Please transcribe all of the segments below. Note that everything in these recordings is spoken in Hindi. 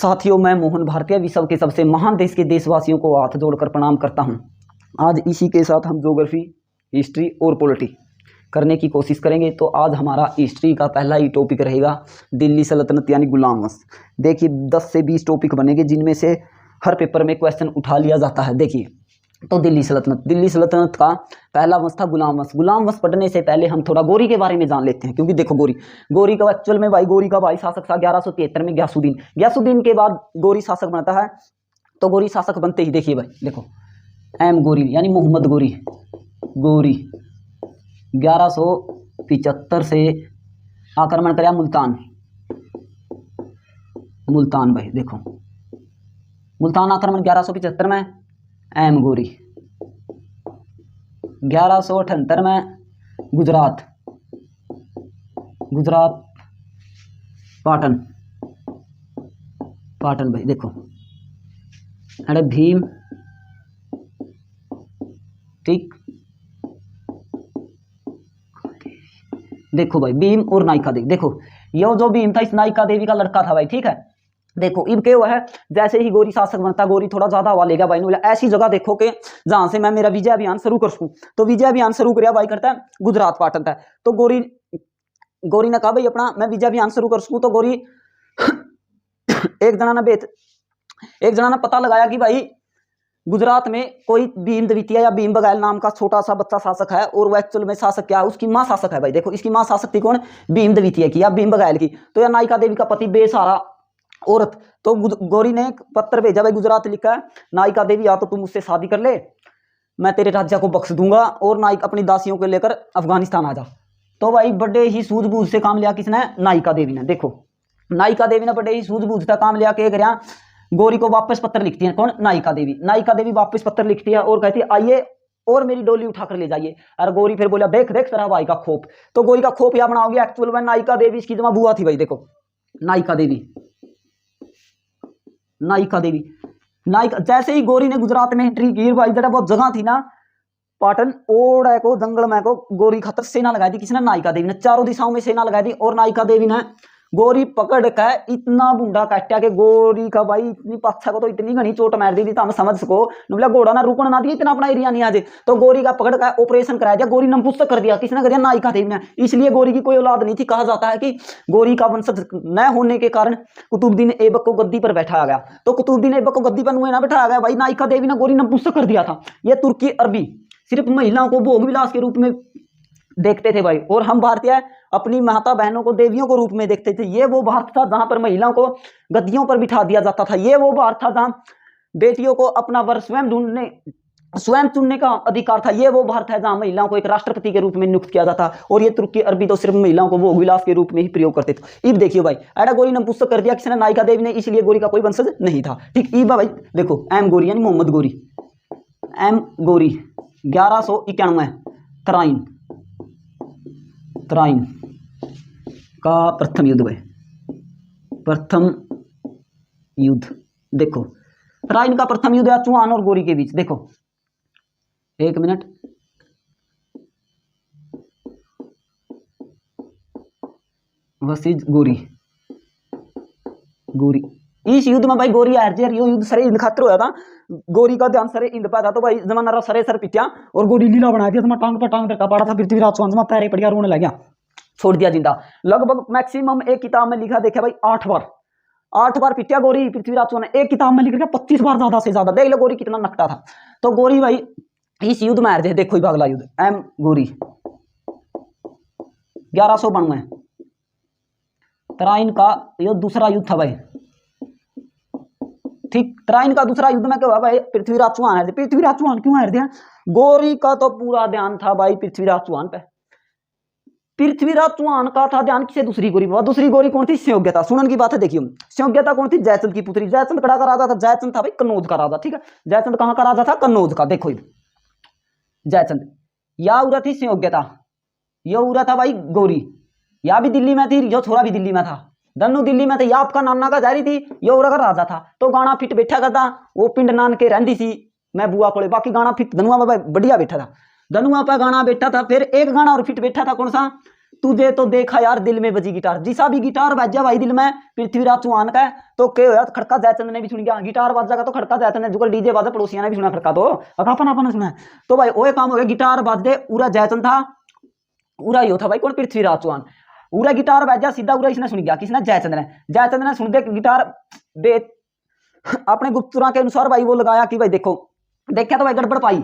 साथियों, मैं मोहन भारतीय विश्व के सबसे महान देश के देशवासियों को हाथ जोड़कर प्रणाम करता हूं। आज इसी के साथ हम ज्योग्राफी, हिस्ट्री और पॉलिटी करने की कोशिश करेंगे। तो आज हमारा हिस्ट्री का पहला ही टॉपिक रहेगा दिल्ली सल्तनत यानी गुलाम वंश। देखिए 10 से 20 टॉपिक बनेंगे जिनमें से हर पेपर में क्वेश्चन उठा लिया जाता है। देखिए तो दिल्ली सल्तनत का पहला वंश था गुलाम वंश। गुलाम वंश पढ़ने से पहले हम थोड़ा गौरी के बारे में जान लेते हैं, क्योंकि देखो गौरी का एक्चुअल में गौरी का भाई शासक था 1173 में गयासुद्दीन के बाद गौरी शासक बनता है। तो गौरी शासक बनते ही देखिए भाई, देखो एम गौरी यानी मोहम्मद गौरी 1175 से आक्रमण कराया मुल्तान भाई। देखो मुल्तान आक्रमण 1175 में, एम गौरी 1178 में गुजरात पाटन भाई। देखो अरे भीम, ठीक, देखो भाई भीम और नायिका देवी। देखो ये जो भीम था इस नायिका देवी का लड़का था भाई, ठीक है। देखो इब क्या हुआ है, जैसे ही गौरी शासक बनता गौरी थोड़ा ज्यादा हवा लेगा भाई। बोला ऐसी जगह देखो कि जहां से मैं मेरा विजय अभियान शुरू कर सकूं। तो विजय अभियान शुरू किया भाई, करता है गुजरात पाटन था। तो गौरी ने कहा भाई अपना मैं विजय अभियान शुरू कर सकूं। तो गौरी एक जना ने पता लगाया कि भाई गुजरात में कोई भीम द्वितीय या भीम बघेल नाम का छोटा सा बच्चा शासक है, और वो एक्चुअल में शासक क्या है, उसकी माँ शासक है भाई। देखो इसकी माँ शासक थी कौन, भीम द्वितीय की या भीम बघेल की। तो यह नायिका देवी का पति बेसहारा औरत। तो गौरी ने एक पत्र भेजा भाई, गुजरात लिखा है, नायिका देवी या तो तुम मुझसे शादी कर ले, मैं तेरे राज्य को बख्श दूंगा, और नायिका अपनी दासियों को लेकर अफगानिस्तान आ जा। तो भाई बड़े ही सूझबूझ से काम लिया किसने, नायिका देवी ने। देखो नायिका देवी ने बड़े ही सूझबूझ से काम लिया के गया, गौरी को वापस पत्र लिखती है कौन, नायिका देवी वापस पत्र लिखती है और कहती है आइए और मेरी डोली उठाकर ले जाइए। और गौरी फिर बोला देख तेरा भाई का खोप। तो गौरी का खोप या बनाओगे, एक्चुअल में नायिका देवी इसकी जमा बुआ थी भाई। देखो नायिका देवी जैसे ही गौरी ने गुजरात में एंट्री की भाई, जरा बहुत जगह थी ना पाटन ओड़ को जंगल में को गौरी खातर सेना लगाई थी किसने, नायिका देवी ने। चारों दिशाओं में सेना लगाई थी, और नायिका देवी ने गौरी पकड़ के इतना बूंदा काटा के गौरी का भाई इतनी पाछा को तो इतनी घनी चोट मार दी थी, तो हम समझ सको बोला घोड़ा ना रुकना ना दिया, इतना अपना एरिया नहीं आ जाए। तो गौरी का पकड़ का ऑपरेशन कराया दिया, गौरी नपुंसक कर दिया किसने, कर दिया नायिका देवी ने। इसलिए गौरी की कोई औलाद नहीं थी। कहा जाता है कि गौरी का वंशज न होने के कारण कुतुबुद्दीन ऐबक को गद्दी पर बैठाया गया। तो कुतुबुद्दीन ऐबक को गद्दी पर ना बैठाया गया भाई, नायिका देवी ने गौरी नपुंसक कर दिया था। यह तुर्की अरबी सिर्फ महिलाओं को भोग विलास के रूप में देखते थे भाई, और हम भारतीय अपनी माता बहनों को देवियों को रूप में देखते थे। ये वो भारत था जहां पर महिलाओं को गद्दियों पर बिठा दिया जाता था। ये वो भारत था जहां बेटियों को अपना वर स्वयं चुनने का अधिकार था। ये वो भारत है जहां महिलाओं को एक राष्ट्रपति के रूप में नियुक्त किया जाता। और ये तुर्की अरबी तो सिर्फ महिलाओं को भोग विलास के रूप में ही प्रयोग करते थे। अब देखिए भाई एडा गौरी ने पुस्तक कर दिया किसने, नायिका देवी ने, इसलिए गौरी का कोई वंशज नहीं था। ठीक ई भाई देखो एम गौरी यानी मोहम्मद गौरी 1191 तराइन का प्रथम युद्ध भाई, देखो तराइन का प्रथम युद्ध है चौहान और गौरी के बीच। देखो एक मिनट, वसीज गौरी इस युद्ध में भाई गौरी हार गई। यो युद्ध सरे इंद खातर होया था, गौरी का ध्यान सरे इंद पाया था। तो भाई जमाना सरे सर पिटिया और गौरी लीला बना दिया, जमा टांग पर टांग रखा पड़ा था। पृथ्वीराज चौहान जमा पैरे पड़ गया, रोने लग गया, छोड़ दिया जिंदा। लगभग मैक्सिमम एक किताब में लिखा देखा भाई 8 बार पिटिया गौरी पृथ्वीराज चौहान ने। एक किताब में लिख रखा 25 बार ज्यादा से ज्यादा। देख लो गौरी कितना नकटा था। तो गौरी भाई इस युद्ध में हार गए। देखो अगला युद्ध एम गौरी 1192 तराइन का ये दूसरा युद्ध था भाई। ठीक तराइन का दूसरा युद्ध में क्या हुआ भाई, पृथ्वीराज चौहान हार गए। पृथ्वीराज चौहान क्यों हार दिया, गौरी का तो पूरा ध्यान था भाई पृथ्वीराज चौहान पे। पृथ्वीराज चौहान का था ध्यान किसे, दूसरी गौरी कौन थी, संयोग्यता। सुनन की बात है देखियो, संयोग्यता कौन थी, जयचंद की पुत्री। जयचंद कड़ा का राजा था, जयचंद था भाई कन्नौज का राजा। ठीक है जयचंद कहां का राजा था, कन्नौज का। देखो जयचंद या उरा थी संयोग्यता, यह उरा था भाई गौरी। या भी दिल्ली में थी, यो छोरा भी दिल्ली में था, दोनों दिल्ली में थे। या आपका नाना का जारी थी, यो उरा का राजा था। तो गाना फिट बैठा करता, वो पिंड नान के रहती सी मैं बुआ को। बाकी गाना फिट धनुआ बाबा बढ़िया बैठा था, धनुआ पर गाना बैठा था। फिर एक गाना और फिट बैठा था कौन सा, तुझे तो देखा यार दिल में बजी गिटार, जिसा भी गिटार बजा भाई दिल में पृथ्वीराज चौहान का है तो क्या होया, खड़का जयचंद ने भी सुन गया, गिटार बाजा तो खड़का जयचंद ने, जो डीजे बाजा पड़ोसिया ने भी सुना खड़का, तो अपन अपन सुना है। तो भाई वो काम हो गया, गिटार बाजे पूरा जयचंद था, पूरा यो था भाई कौन, पृथ्वीराज चौहान। पूरा गिटार बजा सीधा, पूरा इसने सुन गया, किसने, जयचंद ने सुन दे गिटार बे अपने गुप्तचरों के अनुसार भाई वो लगाया कि भाई देखो, देखा तो भाई गड़बड़ पाई,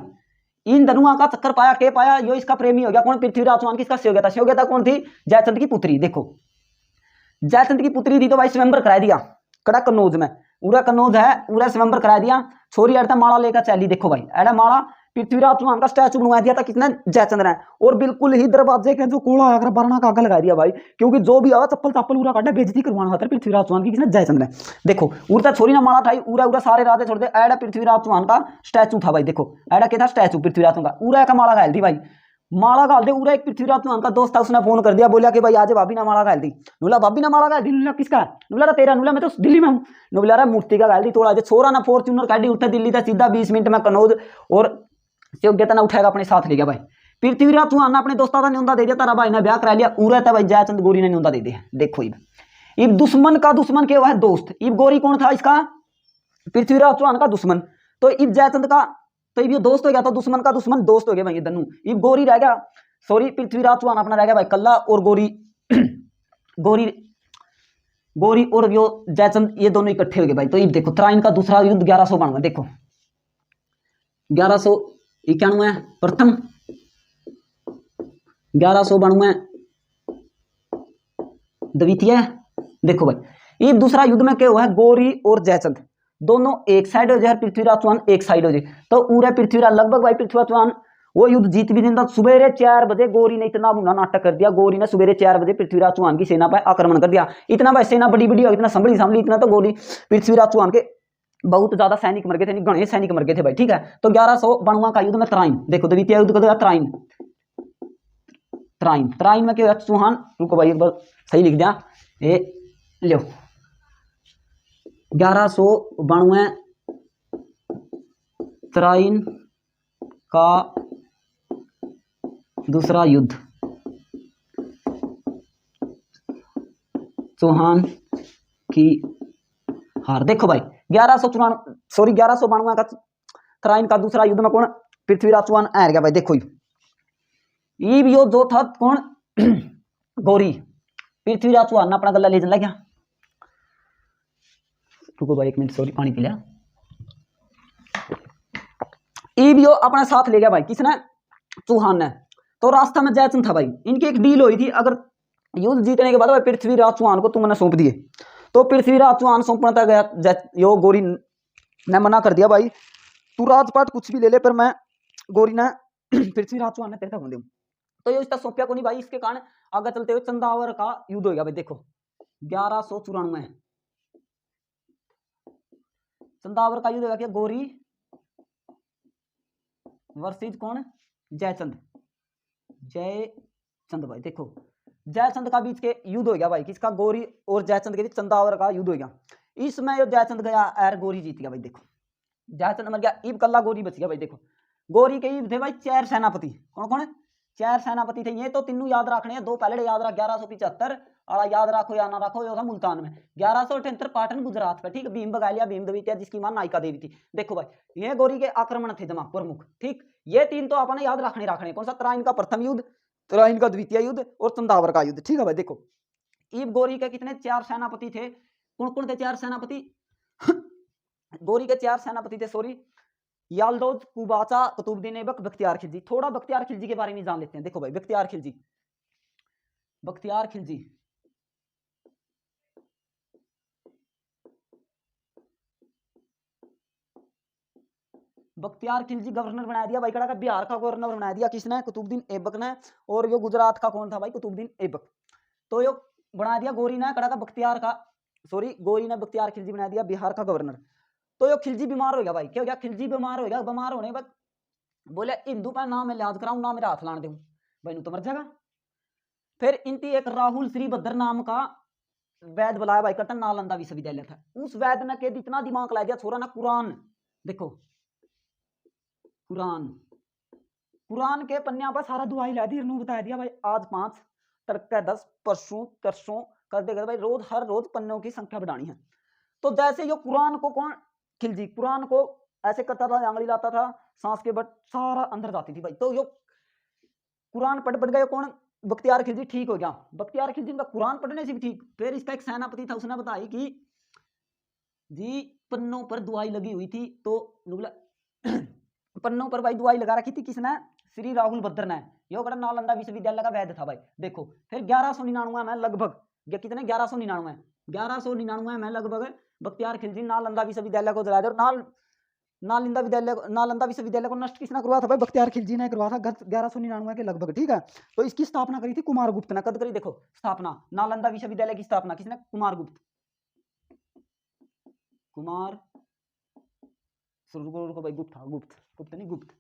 इन धनुआ का चक्कर पाया, के पाया, यो इसका प्रेमी हो गया कौन, पृथ्वीराज चौहान। किसका सेयोग्यता, सेयोग्यता कौन थी, जयचंद की पुत्री। देखो जयचंद की पुत्री थी तो भाई स्वयंवर करा दिया कड़ा कन्नौज में, पूरा कन्नौज है पूरा स्वयंवर करा दिया, छोरी अड़ता माला लेकर चली। देखो भाई एड़ा माला पृथ्वीराज चौहान का स्टैचू बनवा दिया था किसने, जयचंद ने, और बिल्कुल ही दरवाजे के जो कोड़ा आकर बरना का आग लगा दिया भाई, क्योंकि जो भी आवा चप्पल चप्पल पूरा काटा, बेइज्जती करवाना था पृथ्वीराज चौहान की, किसने, जयचंद ने। देखो उड़ता छोरी ना माला ठाई, उरा उरा सारे राजे छोड़ दे, एड़ा पृथ्वीराज चौहान का स्टैचू था भाई। देखो एड़ा क्या था, स्टैचू पृथ्वीराज चौहान का, उरा का माला घायल थी भाई, माला घाल दे। उरा एक पृथ्वीराज चौहान का दोस्त था, उसने फोन कर दिया, बोला कि भाई आज भाभी ने माला घाल दी। नुला भाभी ने माला घाल दी, नुला किसका, नुला तेरा, नुला मैं तो दिल्ली में हूँ, नुला मूर्ति का घाल दी थोड़ा, छोरा ना फॉर्च्यूनर गाड़ी उठा दिल्ली था सीधा 20 मिनट में कन्नौज, और योग्यता ना उठाएगा अपने साथ ले गया भाई। पृथ्वीराज चौहान ने अपने दोस्ता का न्योंदा दे दिया, तारा भाई ने ब्याह करा लिया, उरा था भाई जयचंद गोरी ने न्योंदा दे दिया। देखो इब दुश्मन का दुश्मन के वह दोस्त, इब गोरी कौन था इसका, पृथ्वीराज चौहान का दुश्मन, तो इब जयचंद का, तो इब ये दोस्त हो गया, तो दुश्मन का दुश्मन दोस्त हो गया भाई ये दोनों। इब गोरी रह गया, सॉरी पृथ्वीराज चौहान अपना रह गया भाई कल्ला, और गोरी गोरी और यो जयचंद ये दोनों इकट्ठे हो गए भाई। तो इब देखो तराइन का दूसरा युद्ध 1192, देखो 1191 प्रथम, 1192 द्वितीय। देखो भाई ये दूसरा युद्ध में क्या हुआ है, गोरी और जयचंद दोनों एक साइड हो जाए, पृथ्वीराज चौहान एक साइड हो जाए, तो पूरा पृथ्वीराज लगभग भाई पृथ्वीराज चौहान वो युद्ध जीत भी देता। सुबेरे 4 बजे गोरी ने इतना बुरा नाटक कर दिया, गोरी ने सुबेरे 4 बजे पृथ्वीराज चौहान की सेना पर आक्रमण कर दिया, इतना भाई सेना बड़ी बड़ी, इतना संभली, इतना तो गोरी पृथ्वीराज चौहान के बहुत ज्यादा सैनिक मर गए थे, गणे सैनिक मर गए थे भाई, ठीक है। तो 1192 का युद्ध में तराइन, देखो द्वितीय युद्ध का तराइन, तराइन में क्या चौहान, रुको भाई एक बार सही लिख दिया, ये लो 1192 तराइन का दूसरा युद्ध, चौहान की हार। देखो भाई 1192 का तराइन का दूसरा युद्ध में कौन, पृथ्वीराज चौहान हार गया भाई। देखो ये यो जो था कौन गोरी, पृथ्वीराज चौहान ने अपना गला ले चला क्या, रुको भाई 1 मिनट, सॉरी पानी पी लिया। यो अपने साथ ले गया भाई किसने, चौहान ने। तो रास्ता में जयचंद था भाई, इनकी एक डील हुई थी, अगर युद्ध जीतने के बाद भाई पृथ्वीराज चौहान को तुमने सौंप दिए, तो पृथ्वीराज चौहान सौंपना था गया, यो गोरी ने मना कर दिया भाई, तू राजपाट कुछ भी ले ले, पर मैं गोरी ने पृथ्वीराज चौहान ने तेरे तक दूं। तो ये इसका सौंपया को नहीं भाई, इसके कारण आगे चलते हुए चंदावर का युद्ध हो गया भाई। देखो 1194 चंदावर का युद्ध हो गया, गोरी वर्सेस कौन, जयचंद भाई। देखो जयचंद का बीच के युद्ध हो गया भाई, किसका, गोरी और जयचंद के बीच चंदावर का युद्ध हो गया। इसमें जो जयचंद गया और गोरी जीत गया भाई। देखो जयचंद मर गया, इब कल्ला गोरी बच गया भाई। देखो गोरी के इब थे भाई 4 सेनापति, कौन कौन, 4 सेनापति थे, ये तो तीनों याद रखने हैं, 2 पहले याद रख, 1175 और याद रखो या ना रखो, ये था मुल्तान में, 1178 पाटन गुजरात पे, ठीक, भीम बगालिया भीम द्वितीय जिसकी मां नायिका देवी थी। देखो भाई ये गोरी के आक्रमण थे जमा प्रमुख, ठीक, ये 3 तो आपने याद रखने, कौन सा, तराइन का प्रथम युद्ध, तराइन का द्वितीय युद्ध और चंदावर का युद्ध, ठीक है भाई। देखो इब गोरी के कितने 4 सेनापति थे, कौन कौन थे 4 सेनापति गोरी के 4 सेनापति थे, सॉरी, यालदौज, कुबाचा, कुतुबुद्दीन ऐबक, बख्तियार खिलजी। थोड़ा बख्तियार खिलजी के बारे में जान लेते हैं। देखो भाई बख्तियार खिलजी, बख्तियार खिलजी गवर्नर बना दिया भाई, कड़ा का बिहार का गवर्नर बना दिया किसने, कुतुबुद्दीन ऐबक ने, और यो गुजरात का कौन था भाई, कुतुबुद्दीन ऐबक। तो यो बना दिया गोरी ने, कड़ा का बख्तियार का, सॉरी गोरी ने बख्तियार खिलजी बना दिया बिहार का गवर्नर। तो यो खिलजी बीमार हो गया भाई, क्या हो गया, खिलजी बीमार हो गया, बीमार होने बाद बोले हिंदू का नाम मैं लिहाज कराऊं, ना मेरा हाथ लाने दूं भाई, नू तो मर जाएगा। फिर इनकी एक राहुल श्रीभद्र नाम का वैद बुलाया भाई, कटन नालंदा विश्वविद्यालय था, उस वैद ने के इतना दिमाग ला दिया छोरा ना, कुरान, देखो कुरान के पन्या पर सारा दुआई ला दी, बता दिया भाई आज 5 तर्क 10 परसों तरसों कर देगा भाई, रोज हर रोज पन्नों की संख्या बढ़ानी है। तो जैसे यो कुरान को कौन खिलजी कुरान को ऐसे करता था, आंगली लाता था, सांस के बट सारा अंदर जाती थी भाई। तो यो कुरान पढ़ गए कौन, बख्तियार खिलजी ठीक हो गया। बख्तियार खिलजी का कुरान पढ़ने से भी ठीक। फिर इसका एक सेनापति था, उसने बताई कि जी पन्नों पर दुआई लगी हुई थी, तो नुगला पन्नों पर भाई दुआई लगा रखी थी किसने, श्री राहुल भद्र ने। यो बड़ा नालंदा विश्वविद्यालय का वैद्य था भाई। देखो फिर 1199 में लगभग कितने 1199 में लगभग बख्तियार खिलजी नालंदा विश्वविद्यालय को जला दिया। और नालंदा विश्वविद्यालय को नष्ट किसने करवाया था भाई, बख्तियार खिलजी ने करवाया था 1199 के लगभग, ठीक है। तो इसकी स्थापना करी थी कुमारगुप्त ने। कद करी देखो स्थापना, नालंदा विश्वविद्यालय की स्थापना किसने, कुमारगुप्त। कुमार को भाई गुप्त था, गुप्त नहीं गुप्त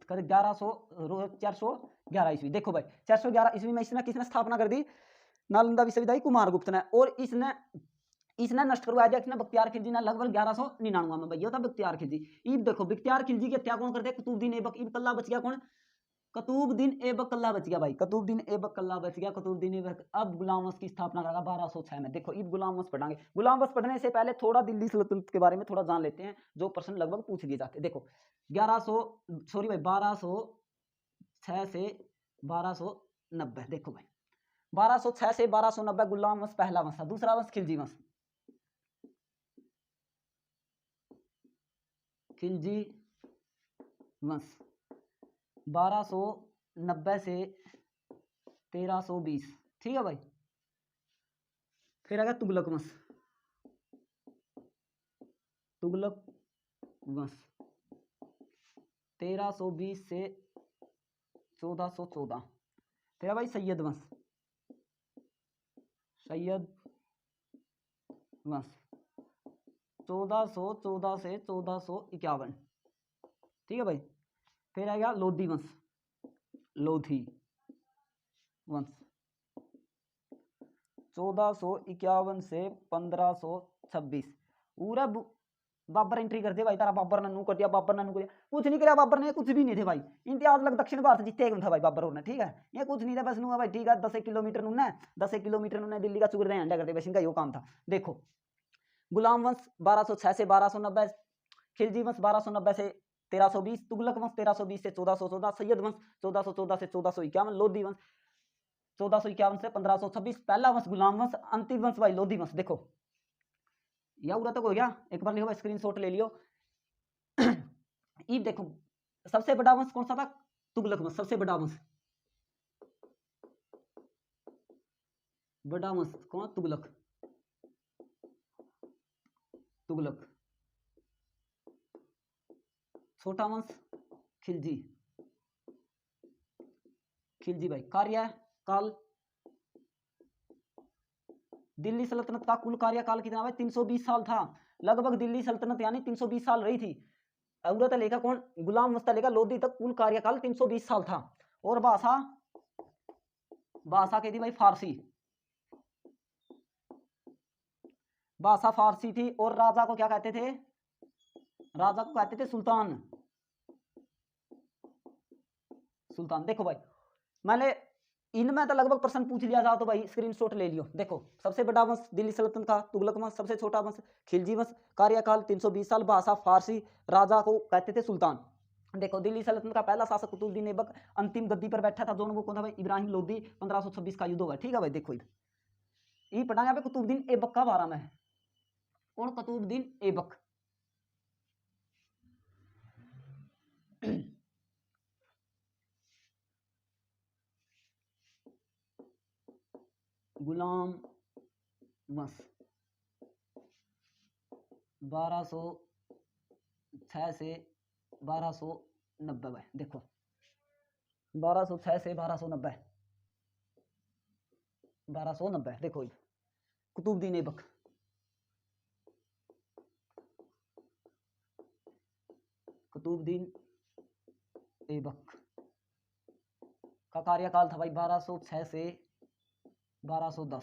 कर 411 ईस्वी। देखो भाई 411 ईस्वी में इसने किसने स्थापना कर दी, नालंदा विश्वविद्यालय कुमारगुप्त ने। और इसने नष्ट करवाया दिया किसने, बख्तियार खिलजी ने लगभग 1199 में भाई। ये था बख्तियार खिलजी। इब देखो बख्तियार खिलजी की हत्या कौन करते, कुतुबुद्दीन ऐबक। इब कल्ला बच गया कौन, कुतुबुद्दीन ऐबक कल्ला बच गया भाई, कुतुबुद्दीन ऐबक कल्ला बच गया, कुतुबुद्दीन ऐबक। अब गुलाम वंश की स्थापना करा 1206 में। देखो इब गुलाम वंश पढ़ांगे। गुलाम वंश पढ़ने से पहले थोड़ा दिल्ली सल्तनत के बारे में थोड़ा जान लेते हैं, जो प्रश्न लगभग पूछ लिए जाते हैं। देखो 1206 से 1290। देखो भाई 1206 से 1290 गुलाम वंश पहला वंश था। दूसरा वंश खिलजी वंश, खिलजी वंश 1290 से 1320, ठीक है भाई। फिर आ गया तुगलक वंश, तुगलक वंश 1320 से 1414। फिर भाई सैयद वंश, सैयद वंश 1414 से 1451, ठीक है भाई। फिर आ गया लोधी वंश, लोधी वंश 1451 से 1526। पूरा बाबर एंट्री कर दे भाई, तारा बाबर ने नू कर दिया, बाबर ने नू कर दिया, कुछ नहीं किया बाबर ने, कुछ भी नहीं थे भाई। इम्तियाज लग दक्षिण भारत जीते था भाई बाबर ने, ठीक है। ये कुछ नहीं था बस नू भाई, ठीक है। 10 किलोमीटर नू 10 किलोमीटर नू दिल्ली का चुकर अंडा करते बस, इनका यो काम था। देखो गुलाम वंश 1206 से 1290, खिलजी वंश 1290 से 1320, तुगलक वंश 1320 से 1414, सैयद वंश 1414 से 1451, लोधी वंश 1451 से 1526। पहला वंश गुलाम वंश, अंतिम वंश भाई लोधी वंश। देखो यह पूरा तक हो गया, एक बार लिखो स्क्रीनशॉट ले लियो। ये देखो सबसे बड़ा वंश कौन सा था, तुगलक वंश। सबसे बड़ा वंश, बड़ा वंश कौन, तुगलक। तुगलक। छोटा वंश खिलजी, खिलजी भाई। कार्यकाल, दिल्ली सल्तनत का कुल कार्यकाल कितना भाई, 320 साल था लगभग। दिल्ली सल्तनत यानी 320 साल रही थी। औरत लेखा कौन, गुलाम वंश लेखा लोधी तक कुल कार्यकाल 320 साल था। और भाषा, भाषा कहती भाई फारसी, भाषा फारसी थी। और राजा को क्या कहते थे, राजा को कहते थे सुल्तान, सुल्तान। देखो भाई मैंने इनमें तो लगभग प्रश्न पूछ लिया जाओ तो भाई स्क्रीनशॉट ले लियो। देखो सबसे बड़ा वंश दिल्ली सल्तनत का तुगलक वंश, सबसे छोटा वंश खिलजी वंश, कार्यकाल 320 साल, भाषा फारसी, राजा को कहते थे सुल्तान। देखो दिल्ली सल्तनत का पहला शासक कुतुबुद्दीन ऐबक अंतिम गद्दी पर बैठा था, दोनों को कौन था भाई, इब्राहिम लोदी। 1526 का युद्ध होगा, ठीक है भाई। देखो ये पढ़ा यहाँ पे कुतुबुद्दीन ऐबक का बारे में है। कौन, कुतुबुद्दीन ऐबक। गुलाम वंश 1206 से 1290 भाई। देखो 1206 से 1290, 1290। देखो कुतुबुद्दीन ऐबक, कुतुबुद्दीन ऐबक का कार्यकाल था भाई 1206 से 1210।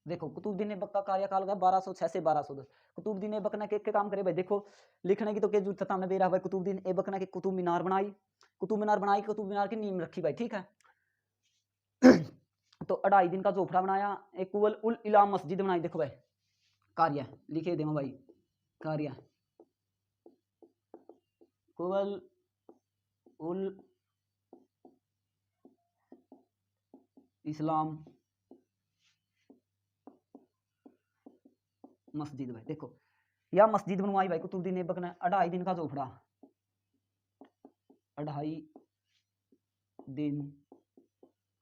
देखो कुतुबुद्दीन ऐबक का कार्यकाल का 1206 से 1210। कुतुबुद्दीन ऐबक ने के काम करे भाई। देखो लिखने की तो क्या जरूरत था, हमने दे रहा भाई। कुतुबुद्दीन ऐबक ने कुतुब मीनार बनाई, कुतुब मीनार बनाई, कुतुब मीनार की नींव रखी भाई, ठीक है। तो 2.5 दिन का झोपड़ा बनाया, एक कुवल उल इला मस्जिद बनाई। देखो भाई कार्य लिखे देना भाई, कार्य कुवल उल इस्लाम मस्जिद भाई। देखो या मस्जिद बनवाई भाई कुतुबुद्दीन ऐबक ने, 2.5 दिन का झोपड़ा, 2.5 दिन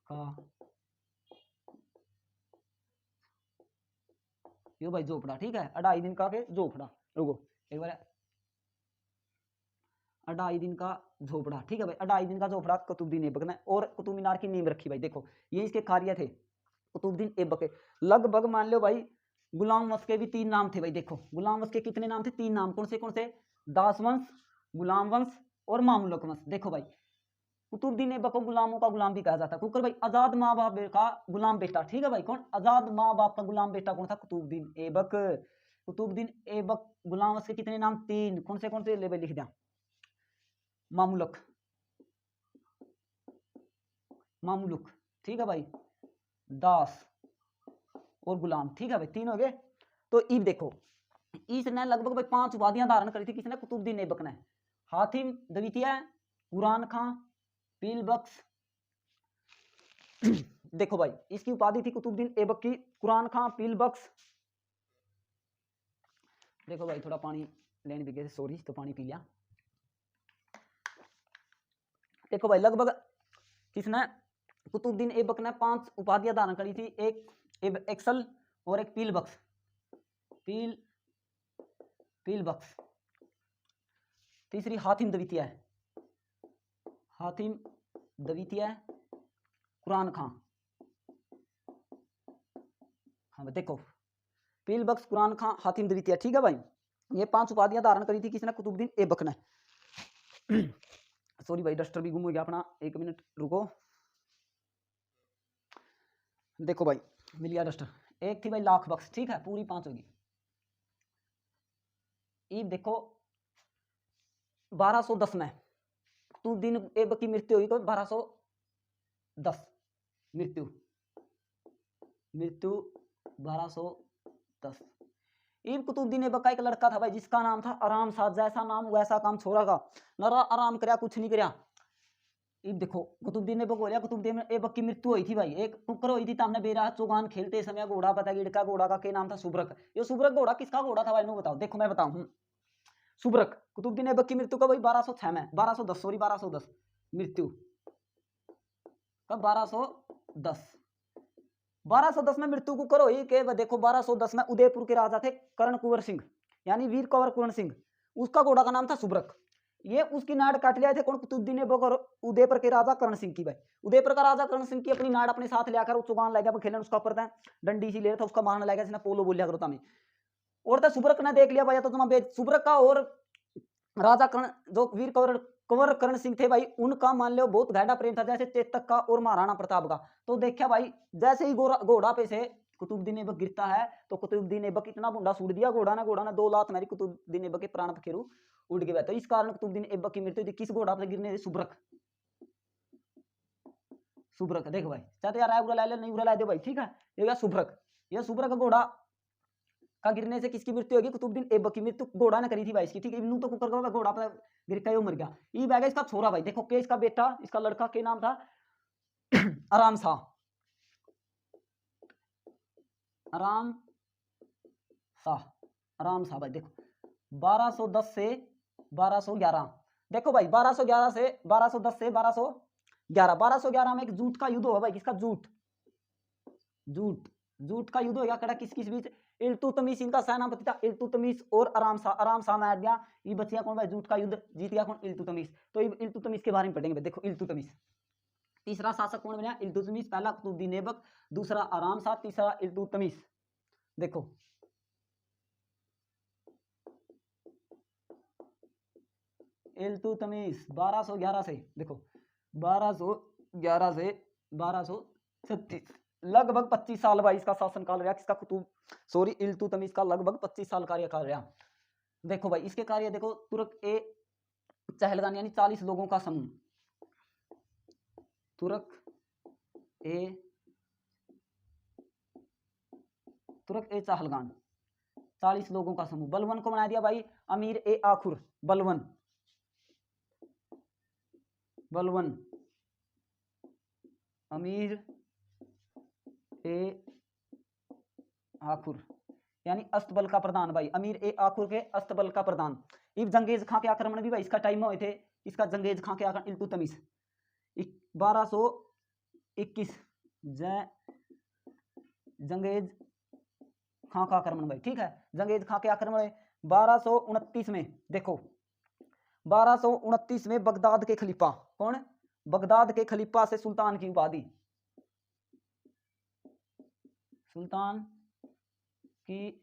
का यो भाई झोपड़ा, ठीक है। 2.5 दिन का के झोपड़ा, रुको एक बार, 2.5 दिन का झोपड़ा, ठीक है भाई। 2.5 दिन का झोपड़ा कुतुबुद्दीन ऐबक ने, और कुतुब मीनार की नींव रखी भाई। देखो ये इसके कार्य थे कुतुबुद्दीन ऐबक के। लगभग मान लो भाई गुलाम वंश के भी 3 नाम थे भाई। देखो गुलाम वंश के कितने नाम थे? 3 नाम। कौन से? दास वंश, गुलाम वंश और मामलुक वंश। देखो भाई कुतुबुद्दीन ऐबक को गुलामों का गुलाम भी कहा जाता है, क्योंकि भाई आजाद माँ बाप का गुलाम बेटा, ठीक है भाई। कौन? आजाद माँ बाप का गुलाम बेटा कौन था? कुतुबुद्दीन ऐबक। कुतुबुद्दीन ऐबक गुलाम वंश के कितने नाम? 3। कौन से ले भाई लिख दिया, मामलुक, मामलुक, ठीक है भाई, दास और गुलाम, ठीक है भाई, 3 हो गए। तो ईब देखो इसने लगभग भाई 5 उपाधियां धारण करी थी। किसने? कुतुबुद्दीन ऐबक ने। हातिम द्वितीय, कुरान खां, पील बख्श। देखो भाई इसकी उपाधि थी कुतुबुद्दीन ऐबक की कुरान खां, पील बख्श। देखो भाई थोड़ा पानी लेने भी गए थे, सॉरी, तो पानी पी लिया। देखो भाई लगभग किसने? कुतुबुद्दीन ऐबक ने 5 उपाधियां धारण करी थी। एक एक्सल और एक पील बख्श, पील बख्श। तीसरी हातिम द्वितीय, हातिम द्वितीय, कुरान खां। हाँ देखो पील बख्श, कुरान खां, हातिम द्वितीय, ठीक है भाई। ये 5 उपाधियां धारण करी थी किसने? कुतुबुद्दीन ऐबक ने। सॉरी भाई डस्टर भी गुम हो गया अपना, 1 मिनट रुको। देखो भाई मिल गया डस्टर। एक थी भाई लाख बख्श, ठीक है, पूरी 5 होगी। ये देखो 1210 में कुतुबुद्दीन ऐबक की मृत्यु हुई। तो 1210 मृत्यु 1210। ईब कुतुबुद्दीन ऐबक का एक लड़का था भाई जिसका नाम था आराम शाह। जैसा नाम वैसा काम छोरा का, नरा आराम करया, कुछ नहीं करया। ईब देखो कुतुबुद्दीन ऐबक हो गया, कुतुबुद्दीन ऐबक की मृत्यु हुई थी भाई। एक टुक्कर हुई थी तामने बेरा चौगान खेलते समय, घोड़ा पता गिड़का घोड़ा का क्या नाम था? सुब्रक। ये सुब्रक घोड़ा किसका घोड़ा था भाई? नो बताओ। देखो मैं बताऊं, सुब्रक। कुतुबुद्दीन ऐबक की मृत्यु का भाई 1206 में, 1210 सॉरी 1210 मृत्यु कब? 1210। 1210 में मृत्यु को करो ही के देखो 1210 में उदयपुर के राजा थे कर्ण कुंवर सिंह, यानी वीर कंवर कुंवर सिंह। उसका घोड़ा का नाम था सुब्रक। ये उसकी नाड़ काट लिया थे कौन? कुतुबुद्दीन ऐबक और उदयपुर के राजा कर्ण सिंह की भाई। उदयपुर का राजा कर्ण सिंह की अपनी नाड़ अपने साथ लेकर वो चुगान लगा खेलने, उसका ऊपर था डंडी सी ले रहा था, उसका मारने लगा, पोलो बोलिया करो में। और तो सुब्रक ने देख लिया भाई तो तुम्हारा सुब्रक का और राजा कर्ण जो वीर कंवर कर्ण सिंह थे भाई, उनका मान लो बहुत गहरा प्रेम था, जैसे चेतक का और महाराणा प्रताप का। तो देखा भाई जैसे ही घोड़ा पे से कुतुबुद्दीन ऐबक गिरता है तो कुतुबुद्दीन ऐबक इतना बुंडा सूट दिया घोड़ा ने 2 लात मारी, कुतुबुद्दीन ऐबक के प्राण पखेरु उड़ गए। तो इस कारण कुतुबुद्दीन ऐबक की मृत्यु थी। किस घोड़ा पर गिरने से? सुब्रक। सुब्रक देखो भाई, चाहते यार उड़ा ला नहीं उड़ा ला दो भाई, ठीक है। ये सुब्रक, ये सुब्रक घोड़ा का गिरने से किसकी मृत्यु होगी? कुतुबुद्दीन ऐबक की मृत्यु घोड़ा ने करी थी भाई इसकी, ठीक है। इब्नू तो कुकर का घोड़ा पर गिर के मर गया। ये बैग इसका छोरा भाई। देखो के इसका बेटा, इसका लड़का के नाम था आराम शाह, आराम शाह, आराम शाह भाई। देखो 1210 से 1211। देखो भाई 1211 से 1210 से 1211, 1211 में एक जूट का युद्ध होगा भाई। किसका? जूट का युद्ध हो गया। कड़ा किस किस बीच? इल्तुतमिश इनका सेनापति था, इल्तुतमिश और आराम शाह मार दिया। ये बचिया कौन भाई? जूट का युद्ध जीत गया कौन? इल्तुतमिश। तो इल्तुतमिश के बारे में पढ़ेंगे। देखो इल्तुतमिश, तीसरा शासक कौन बना? इल्तुतमिश। पहला कुतुबुद्दीन ऐबक, दूसरा आराम शाह, तीसरा इल्तुतमिश। देखो इल्तुतमिश 1211 से, देखो 1211 से 1236, लगभग 25 साल भाई इसका शासनकाल रहा। किसका? सॉरी इल्तुतमिश का लगभग 25 साल कार्यकाल रहा। देखो भाई इसके कार्य देखो, तुर्क ए चहलगान यानी 40 लोगों का समूह, तुरक ए चाहलगान, 40 लोगों का समूह। बलवन को बना दिया भाई अमीर ए आखुर, बलवन अमीर ए आखुर यानी अस्तबल का प्रधान भाई, अमीर ए आखुर के अस्तबल का प्रधान। इब जंगेज खां के आक्रमण भी भाई इसका टाइम हुए थे, इसका जंगेज खां के आक्रमण इल्तुतमिश 1221 जंगेज खां का आक्रमण भाई, ठीक है। जंगेज खां के आक्रमण 1229 में, देखो 1229 में बगदाद के खलीफा, कौन? बगदाद के खलीफा से सुल्तान की उपाधि, सुल्तान की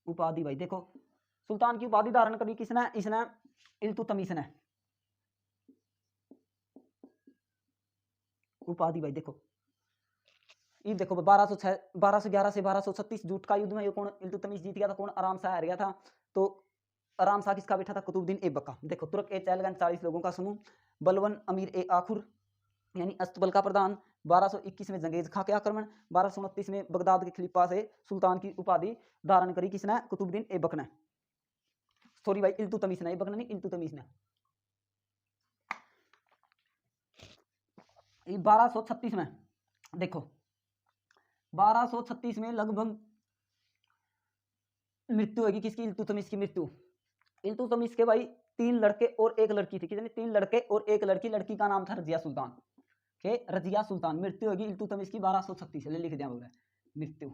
उपाधि भाई, देखो सुल्तान की उपाधि धारण करी किसने? इसने इल्तुतमिश ने उपाधि भाई। देखो ये देखो 1211 से 1236 जूट का युद्ध में ये कौन? इल्तुतमिश जीत गया था। कौन? आराम शाह हार गया था। तो आराम शाह किसका बेटा था? कुतुबुद्दीन ऐबक का। देखो तुर्क ए चहलगान 40 लोगों का समूह, बलवन अमीर ए आखुर यानी अस्तबल का प्रधान, 1221 में जंगेज खां के आक्रमण, 1229 में बगदाद के खलीफा से सुल्तान की उपाधि धारण करी किसने? कुतुबुद्दीन ऐबक ने। सॉरी भाई इल्तुतमिश ने, ऐबक ने नहीं, इल्तुतमिश ने। 1236 में देखो 1236 में लगभग मृत्यु होगी किसकी? इल्तुतमिश की मृत्यु। इल्तुतमिश के भाई 3 लड़के और 1 लड़की थी। कितने? 3 लड़के और 1 लड़की। लड़की का नाम था रजिया सुल्तान के, रजिया सुल्तान। मृत्यु होगी इल्तुतमिश की 1236 ले लिख दिया बोल रहा है, मृत्यु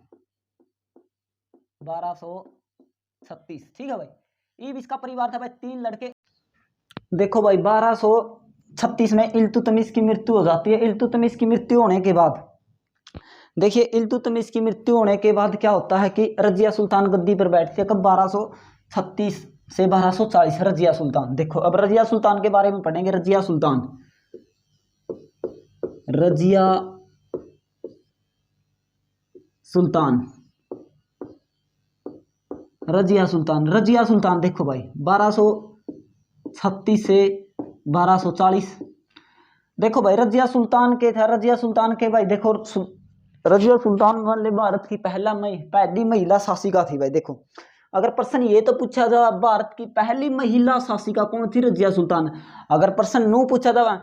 1236, ठीक है भाई। ये इसका परिवार था भाई 3 लड़के। देखो भाई 1236 में इल्तुतमिश की मृत्यु हो जाती है। इल्तुतमिश की मृत्यु होने के बाद देखिए, इल्तुतमिश की मृत्यु होने के बाद क्या होता है कि रजिया सुल्तान गद्दी पर बैठती है। कब? 1236 से 1240 रजिया सुल्तान। देखो अब रजिया सुल्तान के बारे में पढ़ेंगे। रजिया सुल्तान, रजिया सुल्तान, रजिया सुल्तान, रजिया सुल्तान देखो भाई 1236 से 1240। देखो भाई रजिया सुल्तान के था, रजिया सुल्तान के भाई देखो रजिया सुल्तान वाले भारत की पहली महिला शासिका थी भाई। देखो अगर प्रश्न ये तो पूछा जाए भारत की पहली महिला शासिका कौन थी? रजिया सुल्तान। अगर प्रश्न नो पूछा जाए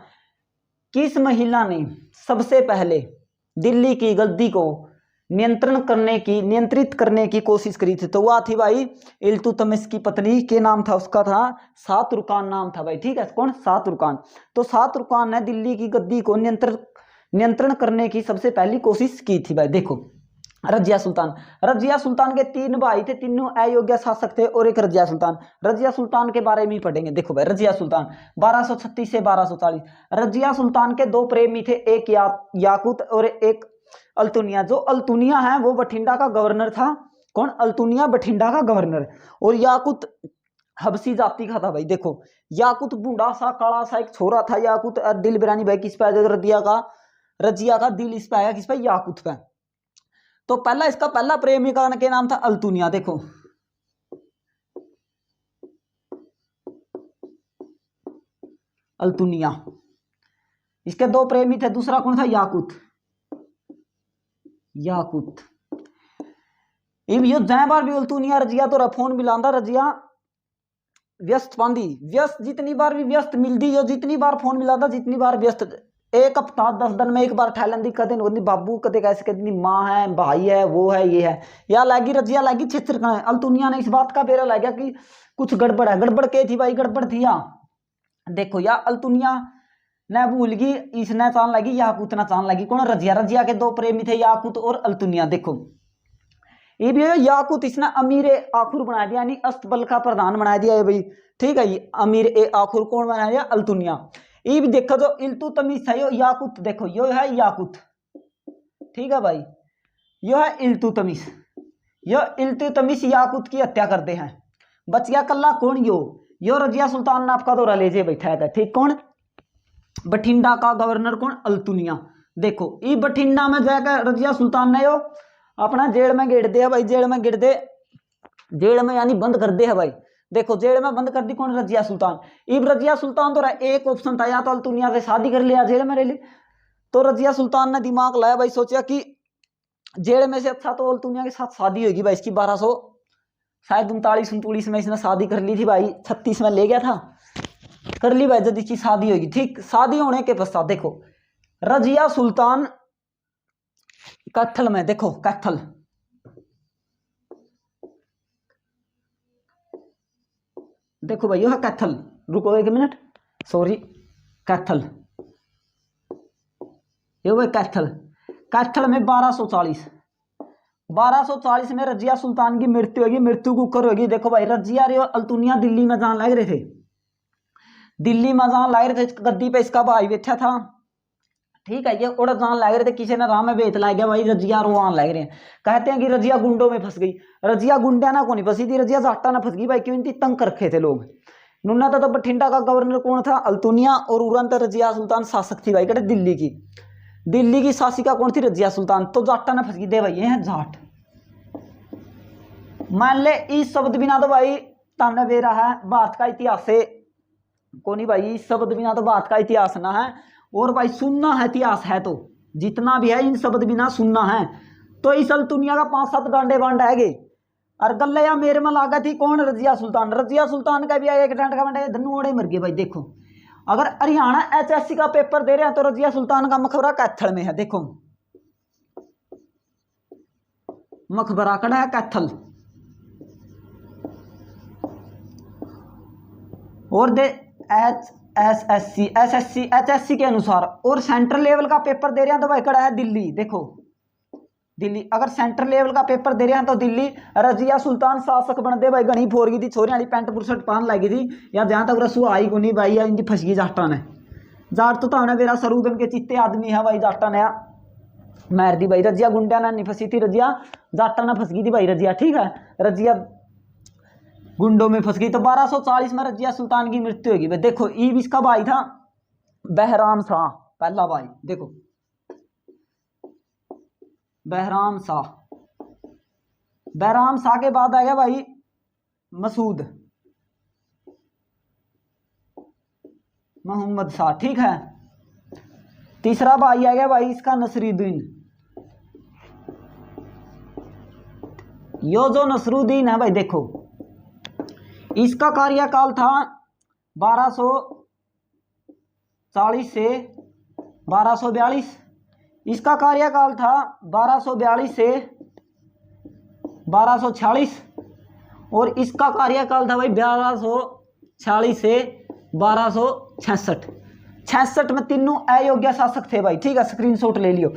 किस महिला ने सबसे पहले दिल्ली की गद्दी को नियंत्रित करने की कोशिश करी थी, तो वह थी भाई इल्तुतमिश की पत्नी। के नाम था उसका? था शाहतुर्कान नाम था भाई, ठीक है। कौन? शाहतुर्कान। तो शाहतुर्कान ने दिल्ली की गद्दी को नियंत्रण करने की सबसे पहली कोशिश की थी भाई। देखो रजिया सुल्तान, रजिया सुल्तान के 3 भाई थे, तीनों अयोग्य शासक थे और एक रजिया सुल्तान। रजिया सुल्तान के बारे में ही पढ़ेंगे। देखो भाई रजिया सुल्तान 1236 से 1240। रजिया सुल्तान के 2 प्रेमी थे, एक याकूत और एक अल्तुनिया। जो अल्तुनिया है वो बठिंडा का गवर्नर था। कौन? अल्तुनिया बठिंडा का गवर्नर। और याकूत हबसी जाति का था भाई। देखो याकूत बूढ़ा सा काला सा एक छोरा था। याकूत दिल बिरानी भाई किस पे? रजिया का दिल इस पे आया किस पे? याकूत पे। तो पहला इसका पहला प्रेमिका के नाम था अल्तुनिया। देखो अल्तुनिया, इसके 2 प्रेमी थे। दूसरा कौन था? याकूत। याकूत जय बार भी अल्तुनिया रजिया तो फोन मिलांदा, रजिया व्यस्त पांदी। व्यस्त जितनी बार भी व्यस्त मिलती हो, जितनी बार फोन मिलाता जितनी बार व्यस्त। 1 हफ्ता 10 दिन में एक बार ठहलन दी, कदे होती बाबू, कदे कैसे कहती माँ है, भाई है, वो है, ये है। या लागी रजिया लागी छित्र का है। अल्तुनिया ने इस बात का बेरा लग गया कि कुछ गड़बड़ है। गड़बड़ के थी भाई? गड़बड़ थी या देखो या अल्तुनिया ने भूल गई, इसने चान लगी, याकूत ने चान लगी। कौन? रजिया। रजिया के 2 प्रेमी थे, याकूत और अल्तुनिया। देखो ये भी है याकूत, इसने अमीर ए आखुर बना दिया, यानी अस्तबल का प्रधान बना दिया है भाई, ठीक है। ये अमीर ए आखुर कौन बना दिया? अल्तुनिया। ये भी देखो जो इल्तुतमिश है यो याकूत। देखो यो है याकूत, ठीक है भाई। यो है इल्तुतमिश। यो इल्तुतमिश याकूत की हत्या करते हैं। बच गया कल्ला कौन? यो रजिया सुल्तान ने आपका दौरा ले जे बैठा था, ठीक। कौन? बठिंडा का गवर्नर कौन? अल्तुनिया। देखो ये बठिंडा में जाकर रजिया सुल्तान ने यो अपना जेल में गिर दिया भाई। जेल में गिर दे, जेल में यानी बंद कर दे है भाई। देखो जेल में बंद कर दी कौन, रजिया सुल्तान। इब रजिया सुल्तान तो रहा, एक ऑप्शन था, या तो अल्तुनिया से शादी कर लिया जेल में रह ली। तो रजिया सुल्तान ने दिमाग लाया भाई, सोचा कि जेल में से अच्छा तो अल्तुनिया के साथ शादी होगी भाई इसकी। 1200 शायद 39-39 में इसने शादी कर ली थी भाई, 36 में ले गया था, कर ली भाई जब इसकी शादी होगी। ठीक, शादी होने के पश्चात देखो रजिया सुल्तान कैथल में, देखो कैथल, देखो भाई यह कैथल, रुको एक मिनट, सॉरी, कैथल, ये भाई कैथल, कैथल में 1240 में रजिया सुल्तान की मृत्यु होगी, मृत्यु कुकर होगी। देखो भाई रजिया रे अल्तुनिया दिल्ली में जान लग रहे थे, दिल्ली में जान लग रहे थे, गद्दी पे इसका भाई बैठा था, ठीक है, ये उड़ जान लग रहे थे, किसी ने राह में बेत ला गया भाई, रजिया रोआन लग रहे हैं। कहते हैं कि रजिया गुंडों में फंस गई, रजिया गुंडिया ना को नहीं फंसी थी, रजिया जाटा ना फंस गई भाई, क्यों इनकी तंग कर रखे थे लोग। नुन्ना तो बठिंडा का गवर्नर कौन था, अल्तुनिया, और उरंत रजिया सुल्तान शासक थी भाई, कहते दिल्ली की, दिल्ली की शासिका कौन थी, रजिया सुल्तान। तो जाटा ना फंस गई, दे भाई ये है जाट, मान ले इस शब्द बिना तो भाई तामने दे रहा है भारत का इतिहास से को नहीं भाई, इस शब्द बिना तो भारत का इतिहास ना है, और भाई सुनना है इतिहास है तो जितना भी है इन शब्द बिना सुनना है। तो इस अल्तुनिया का 5-7 गांडे बांड आएगे, और गल्ले मेरे में लागा थी कौन, रजिया सुल्तान, रजिया सुल्तान का भी एक डांड का बांड, धनुड़े मर गए भाई। देखो अगर हरियाणा HSC का पेपर दे रहे हैं तो रजिया सुल्तान का मकबरा कैथल में है, देखो मकबरा कड़ा है कैथल। और दे HSC के अनुसार, और सेंट्रल लेवल का पेपर दे रहे हैं तो भाई कड़ा है दिल्ली, देखो दिल्ली, अगर सेंट्रल लेवल का पेपर दे रहे हैं तो दिल्ली। रजिया सुल्तान शासक बन दे भाई, घनी फोर गई थी, छोरी वाली पैंट बुरसट पहन लगी थी, या जहां तक रसू आई को नहीं भाई, या इनकी फंस गई जाटा ने, जाट तो हमने मेरा सरूगन के चित्ते आदमी है भाई, जाटा ने मार दी भाई, रजिया गुंडा ना नहीं फंसी थी, रजिया जाटा ना फंस गई थी भाई रजिया, ठीक है, रजिया गुंडों में फंस गई। तो 1240 में रजिया सुल्तान की मृत्यु होगी भाई। देखो ईब इसका भाई था बहराम शाह, पहला भाई, देखो बहराम शाह, बहराम शाह के बाद आ गया भाई मसूद मोहम्मद शाह, ठीक है। तीसरा भाई आ गया भाई इसका नसरुद्दीन, यो जो नसरुद्दीन है भाई, देखो इसका कार्यकाल था 1240 से 1242, इसका कार्यकाल था 1242 से 1246, और इसका कार्यकाल था भाई 1246 से 1266 में तीनों अयोग्य शासक थे भाई, ठीक है, स्क्रीनशॉट ले लियो,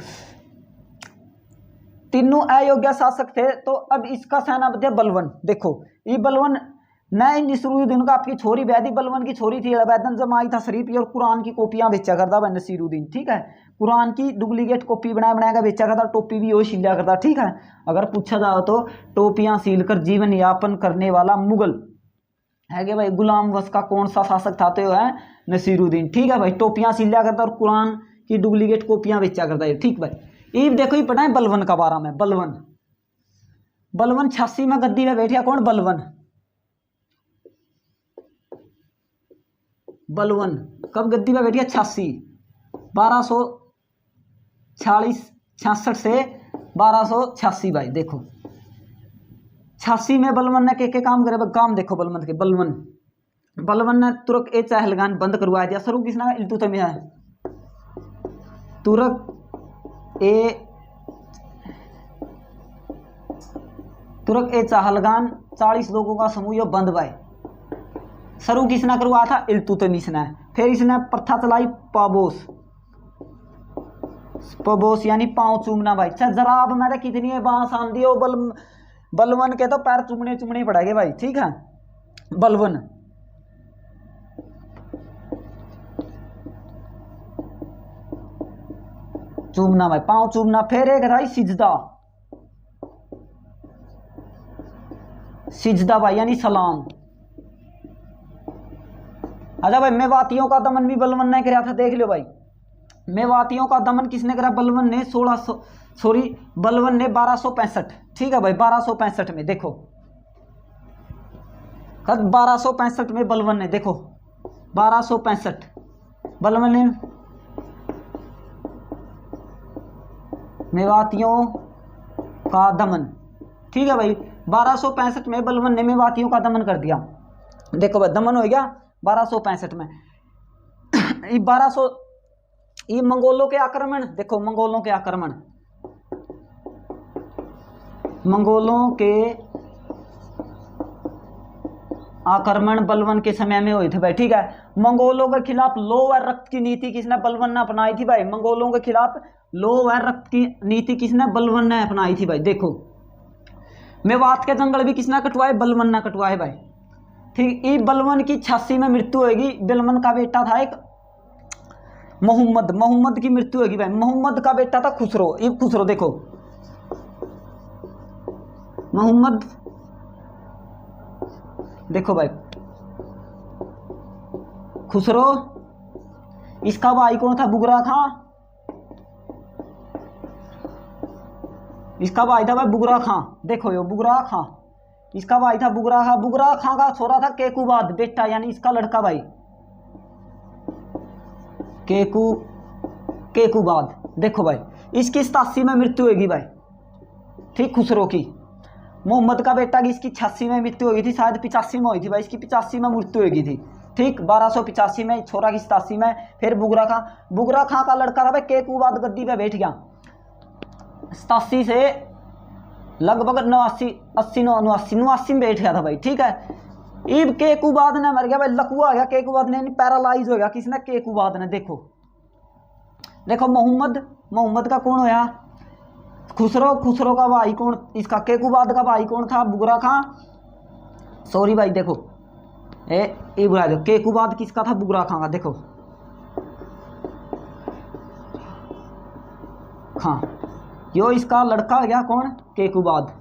तीनों अयोग्य शासक थे। तो अब इसका सेनापति बलवन, देखो ये बलवन नए नसीरुद्दीन का आपकी छोरी वैदी बलवन की छोरी थी, वैदन जमाई था शरीफ, और कुरान की कॉपियां बेचा करता भाई नसीरुद्दीन, ठीक है, कुरान की डुप्लीकेट कॉपी बनाया बेचा करता, टोपी भी वो सिला करता, ठीक है। अगर पूछा जाए तो टोपियां सील कर जीवन यापन करने वाला मुगल है कि भाई गुलाम वश का कौन सा शासक था, तो है नसीरुद्दीन, ठीक है भाई, टोपियां सिला करता और कुरान की डुप्लीकेट कॉपियां बेचा करता है, ठीक भाई। ये देखो ये पता है बलवन का बारे में, बलवन 86 में गद्दी में बैठा कौन, बलवन कब गद्दी में बैठी है, 86, 1246 से 1286 भाई। देखो 86 में बलवन ने के काम करे, काम देखो बलवन के, बलवन ने तुर्क ए चहलगान बंद करवाया दिया, शुरू किसने, इल्तुतमिश है, तुर्क ए चहलगान 40 लोगों का समूह यो बंद भाई, शुरू किसने करवाया था, इल्तुतमिश ने। फिर इसने प्रथा चलाई पबोस यानी पांव चूमना भाई। जराब मेरे कितनी है बांस आंधी हो, बलवन के तो पैर चुमने पड़ेंगे भाई, ठीक है, बलवन। चूमना भाई, पांव चूमना। फिर एक रहा सिजदा भाई यानी सलाम। अच्छा भाई मेवातियों का दमन भी बलवन ने कराया था, देख लो भाई, मेवातियों का दमन किसने करा, बलवन ने 1265, ठीक है भाई, 1265 में। देखो कद 1265 में बलवन ने, देखो 1265 बलवन ने मेवातियों का दमन, ठीक है भाई। 1265 में बलवन ने मेवातियों का दमन कर दिया। देखो भाई दमन हो गया 1265 में। 1200 ये मंगोलों के आक्रमण, देखो मंगोलों के आक्रमण, मंगोलों के आक्रमण बलवन के समय में हुए थे भाई, ठीक है। मंगोलों के खिलाफ लौह व रक्त की नीति किसने, बलवन ने अपनाई थी भाई। मंगोलों के खिलाफ लौह व रक्त की नीति किसने, बलवन ने अपनाई थी भाई। देखो मेवात के जंगल भी किसने कटवाए, बलवन ने कटवाए भाई, ठीक। ये बलवन की 86 में मृत्यु होगी। बलवन का बेटा था एक मोहम्मद, मोहम्मद की मृत्यु होगी भाई। मोहम्मद का बेटा था खुसरो, ये खुसरो देखो मोहम्मद, देखो भाई खुसरो, इसका भाई कौन था, बुगरा खां, इसका भाई था भाई बुगरा खां, देखो यो बुगरा खां, इसका भाई था बुगरा खां। बुगरा खां का छोरा था केकुबाद बेटा, यानी इसका लड़का भाई केकुबाद। देखो भाई इसकी 87 में मृत्यु होगी भाई, ठीक, खुसरो की। मोहम्मद का बेटा की इसकी 86 में मृत्यु हुई थी, शायद 85 में हुई थी भाई, इसकी 85 में मृत्यु होगी थी, ठीक। 1285 में, छोरा की 87 में। फिर बुगरा खां, बुगरा खां का लड़का था भाई केकुबाद, गद्दी पे बैठ गया 87 से लगभग 89 80 89 में बैठ गया था भाई, ठीक है। ईब केकुबाद ने मर गया भाई, लकवा आ गया केकुबाद ने, पैरालाइज हो गया किसने, केकुबाद ने। देखो देखो मोहम्मद का कौन होया, खुसरो, खुसरो का भाई कौन, इसका केकुबाद का भाई कौन था, बुगरा खां, सॉरी भाई। देखो ये बुला दो, केकुबाद किसका था, बुगरा खां का। देखो खां, यो इसका लड़का हो गया कौन, केकुबाद।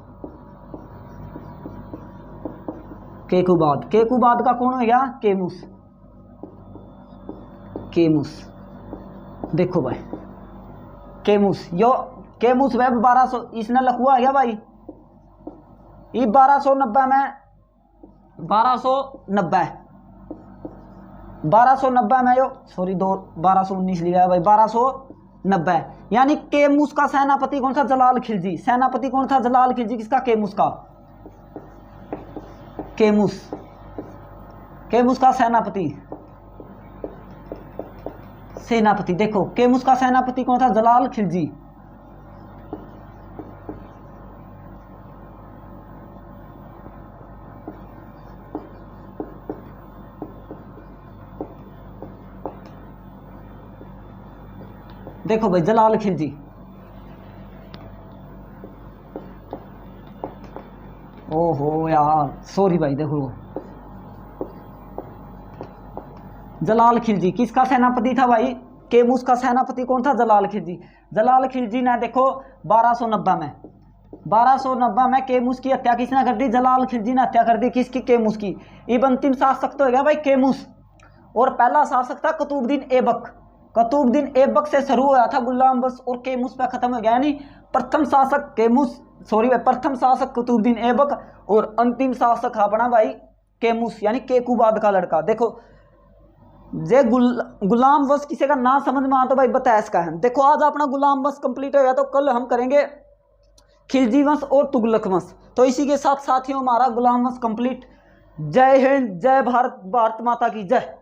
केकुबाद का कौन हो गया, केमुस। देखो भाई केमुस, यो केमुस वेब 1200, इसने लखुआ गया भाई। ये 1290 में 1290 में यो, सॉरी 1219 लिया भाई, 1290। यानी केमुस का सेनापति कौन था, जलाल खिलजी। सेनापति कौन था, जलाल खिलजी, किसका, केमुस का। केमुस का सेनापति देखो केमुस का सेनापति कौन था, जलाल खिलजी। देखो भाई जलाल खिलजी, ओहो यार सॉरी भाई। देखो जलाल खिलजी किसका सेनापति था भाई, केमुस का सेनापति कौन था, जलाल खिलजी। जलाल खिलजी ने देखो 1290 में केमुस की हत्या किसने कर दी, जलाल खिलजी ने हत्या कर दी, किसकी, केमुस की। इब अंतिम शासक तो हो गया भाई केमुस, और पहला शासक था कुतुबुद्दीन ऐबक। कुतुबुद्दीन ऐबक से शुरू हुआ था गुलाम बख्श, और केमुस पे खत्म हो गया। यानी प्रथम शासक केमुस, सॉरी भाई, प्रथम शासक कुतुबुद्दीन ऐबक, और अंतिम शासक अपना भाई केमुस, यानी केकुबाद का लड़का। देखो जे गुलाम वंश किसी का ना समझ में आ तो भाई बता इसका है। देखो आज अपना गुलाम वंश कंप्लीट हो गया, तो कल हम करेंगे खिलजी वंश और तुगलक वंश। तो इसी के साथ साथियों हमारा गुलाम वंश कंप्लीट। जय हिंद, जय भारत, भारत माता की जय।